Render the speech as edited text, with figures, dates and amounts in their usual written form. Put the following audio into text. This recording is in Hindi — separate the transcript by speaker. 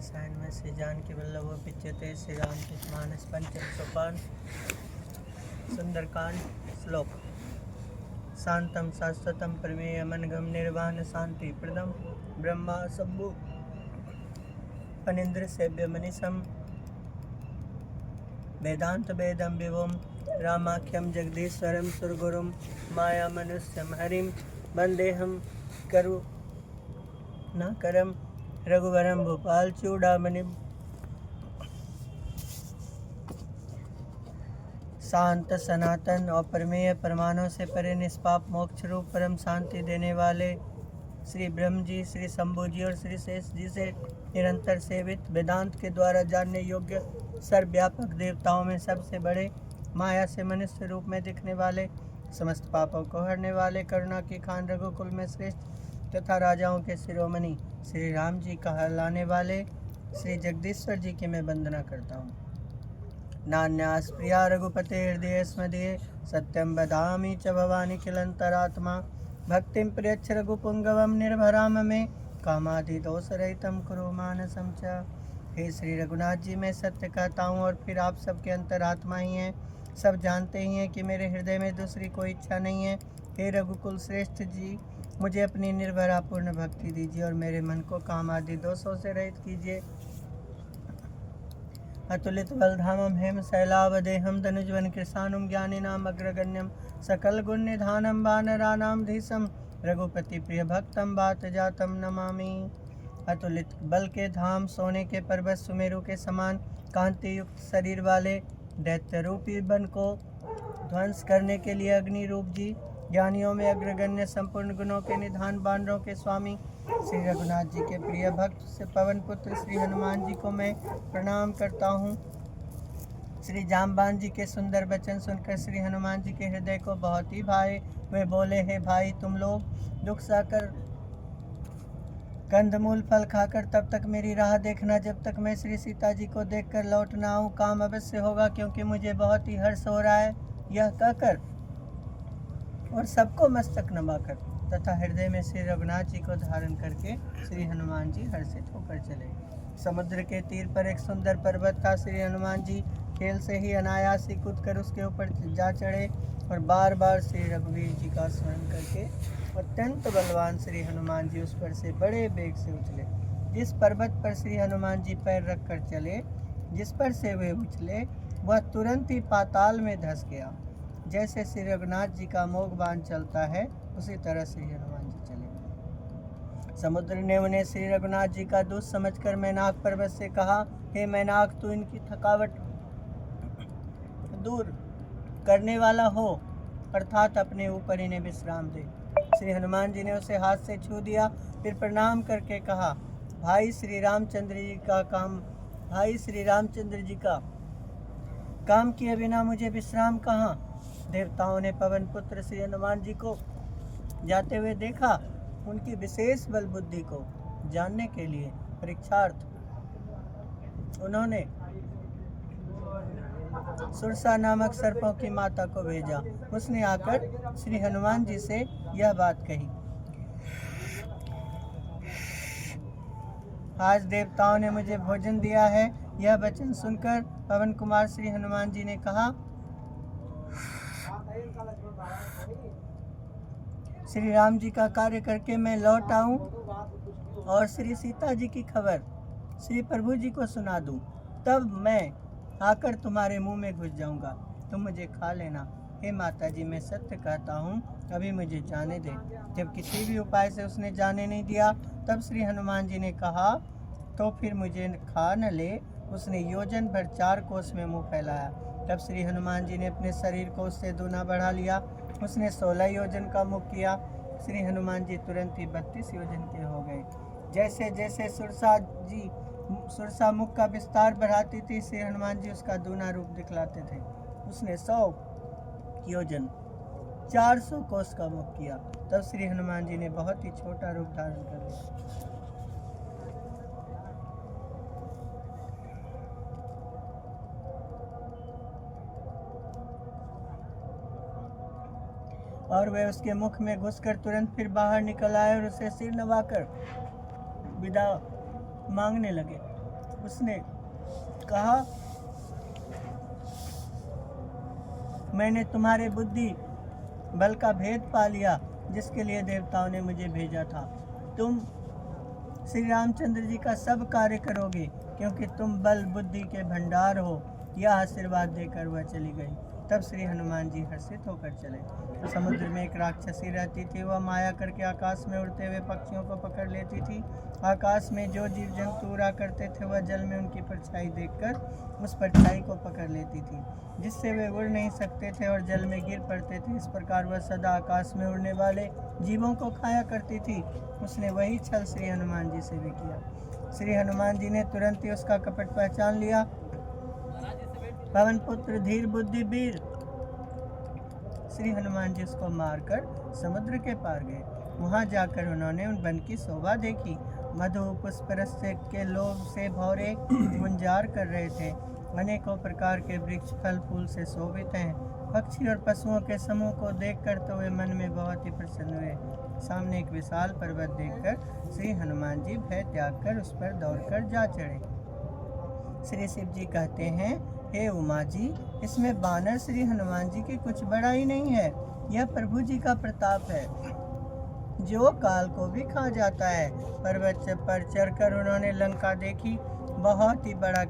Speaker 1: रसायन में श्री जानकी वल्लभ विच्यते श्री रामकृष्ण मानस पंचम सोपान सुंदरकांड श्लोक। शांतम शाश्वतम प्रमेय मनगम निर्वाण शांति प्रदम ब्रह्मा शंभु फणीन्द्र सेव्य मनीषम वेदांत वेदम विभुम रामाख्यम जगदीश्वरम सुरगुरुम माया मनुष्यम हरिम वंदेहम करुणाकरम रघुवरम भूपाल चूड़ामणि। शांत सनातन और प्रमेय प्रमाणों से परे निष्पाप मोक्ष रूप परम शांति देने वाले श्री ब्रह्म जी, श्री शंभु जी और श्री शेष जी से निरंतर सेवित वेदांत के द्वारा जानने योग्य सर्वव्यापक देवताओं में सबसे बड़े, माया से मनुष्य रूप में दिखने वाले, समस्त पापों को हरने वाले, करुणा की खान रघुकुल में श्रेष्ठ तथा राजाओं के शिरोमणि श्री राम जी का हर वाले श्री जगदीश्वर जी की मैं वंदना करता हूँ। नान्यास प्रिया रघुपते हृदय स्मदीय सत्यम बदामी च भवानी किलंतरात्मा भक्तिम प्रियच्छ रघुपुंगवम निर्भराम में कामादि दोष रहितम कुरु मानसम च। हे श्री रघुनाथ जी, मैं सत्य कहता हूँ और फिर आप सबके अंतरात्मा ही हैं। सब जानते ही हैं कि मेरे हृदय में दूसरी कोई इच्छा नहीं है। हे रघुकुल श्रेष्ठ जी, मुझे अपनी निर्भरा पूर्ण भक्ति दीजिए और मेरे मन को काम आदि दोषों से रहित कीजिए। अतुलित बलधामम हेम शैलावदेहम धनुजवन कृशानुम ज्ञानिनाम अग्रगण्यम सकल गुण निधानम वानरानाम धीसम रघुपति प्रिय भक्तम बात जातम नमामि। अतुलित बल के धाम, सोने के पर्वत, सुमेरु के समान कांति युक्त शरीर वाले दैत्य रूपी बन को ध्वंस करने के लिए अग्नि रूप जी, ज्ञानियों में अग्रगण्य, संपूर्ण गुणों के निधान, बानरों के स्वामी श्री रघुनाथ जी के प्रिय भक्त से पवन पुत्र श्री हनुमान जी को मैं प्रणाम करता हूँ। श्री जाम्बान जी के सुंदर वचन सुनकर श्री हनुमान जी के हृदय को बहुत ही भाए। वे बोले, हे भाई, तुम लोग दुख सहकर कंदमूल फल खाकर तब तक मेरी राह देखना जब तक मैं श्री सीता जी को देखकर लौट ना आऊँ। काम अवश्य होगा क्योंकि मुझे बहुत ही हर्ष हो रहा है। यह कहकर और सबको मस्तक नवाकर तथा हृदय में श्री रघुनाथ जी को धारण करके श्री हनुमान जी हर्षित होकर चले। समुद्र के तीर पर एक सुंदर पर्वत था। श्री हनुमान जी खेल से ही अनायास ही कूदकर उसके ऊपर जा चढ़े और बार बार श्री रघुवीर जी का स्मरण करके अत्यंत बलवान श्री हनुमान जी उस पर से बड़े वेग से उछले। जिस पर्वत पर श्री हनुमान जी पैर रख कर चले, जिस पर से वे उछले, वह तुरंत ही पाताल में धंस गया। जैसे श्री रघुनाथ जी का मोघ बाण चलता है, उसी तरह श्री हनुमान जी चले। समुद्र ने उन्हें श्री रघुनाथ जी का दूत समझकर मैनाक पर्वत से कहा, हे मैनाक, तू इनकी थकावट दूर करने वाला हो, अर्थात अपने ऊपर इन्हें विश्राम दे। श्री हनुमान जी ने उसे हाथ से छू दिया, फिर प्रणाम करके कहा, भाई श्री रामचंद्र जी का काम किए बिना मुझे विश्राम कहाँ। देवताओं ने पवन पुत्र श्री हनुमान जी को जाते हुए देखा। उनकी विशेष बल बुद्धि को जानने के लिए परीक्षार्थ उन्होंने सुरसा नामक सर्पों की माता को भेजा। उसने आकर श्री हनुमान जी से यह बात कही। आज देवताओं ने मुझे भोजन दिया है। यह वचन सुनकर पवन कुमार श्री हनुमान जी ने कहा, श्री राम जी का कार्य करके मैं लौट आऊं और श्री सीता जी की खबर श्री प्रभु जी को सुना दूं, तब मैं आकर तुम्हारे मुंह में घुस जाऊंगा, तुम मुझे खा लेना। हे माता जी, मैं सत्य कहता हूँ, अभी मुझे जाने दे। जब किसी भी उपाय से उसने जाने नहीं दिया, तब श्री हनुमान जी ने कहा, तो फिर मुझे खा न ले। उसने योजन भर 4 कोस में मुंह फैलाया। तब श्री हनुमान जी ने अपने शरीर को उससे दूना बढ़ा लिया। उसने 16 योजन का मुख किया। श्री हनुमान जी तुरंत ही 32 योजन के हो गए। जैसे जैसे सुरसा मुख का विस्तार बढ़ाती थी, श्री हनुमान जी उसका दूना रूप दिखलाते थे। उसने 100 योजन 400 कोस का मुख किया। तब श्री हनुमान जी ने बहुत ही छोटा रूप धारण कर लिया और वे उसके मुख में घुसकर तुरंत फिर बाहर निकल आए और उसे सिर नवाकर विदा मांगने लगे। उसने कहा, मैंने तुम्हारे बुद्धि बल का भेद पा लिया जिसके लिए देवताओं ने मुझे भेजा था। तुम श्री रामचंद्र जी का सब कार्य करोगे क्योंकि तुम बल बुद्धि के भंडार हो। यह आशीर्वाद देकर वह चली गई। तब श्री हनुमान जी हर्षित होकर चले। समुद्र में एक राक्षसी रहती थी। वह माया करके आकाश में उड़ते हुए पक्षियों को पकड़ लेती थी। आकाश में जो जीव जंतु उड़ा करते थे वह जल में उनकी परछाई देखकर उस परछाई को पकड़ लेती थी, जिससे वे उड़ नहीं सकते थे और जल में गिर पड़ते थे। इस प्रकार वह सदा आकाश में उड़ने वाले जीवों को खाया करती थी। उसने वही छल श्री हनुमान जी से भी किया। श्री हनुमान जी ने तुरंत ही उसका कपट पहचान लिया। पवन पुत्र धीर बुद्धि वीर, श्री हनुमान जी उसको मारकर समुद्र के पार गए। वहां जाकर उन्होंने उन वन की शोभा देखी। मधु पुष्प रस के लोभ से भौरे गुंजार कर रहे थे। अनेकों प्रकार के वृक्ष फल फूल से शोभित हैं। पक्षी और पशुओं के समूह को देखकर तो वे मन में बहुत ही प्रसन्न हुए। सामने एक विशाल पर्वत देखकर श्री हनुमान जी भय त्याग कर उस पर दौड़कर जा चढ़े। श्री शिव जी कहते हैं, हे उमा जी, इसमें बानर श्री हनुमान जी की कुछ बड़ा ही नहीं है। यह प्रभु जी का प्रताप है जो काल को भी खा जाता है। पर्वत पर चढ़कर उन्होंने लंका देखी। बहुत ही बड़ा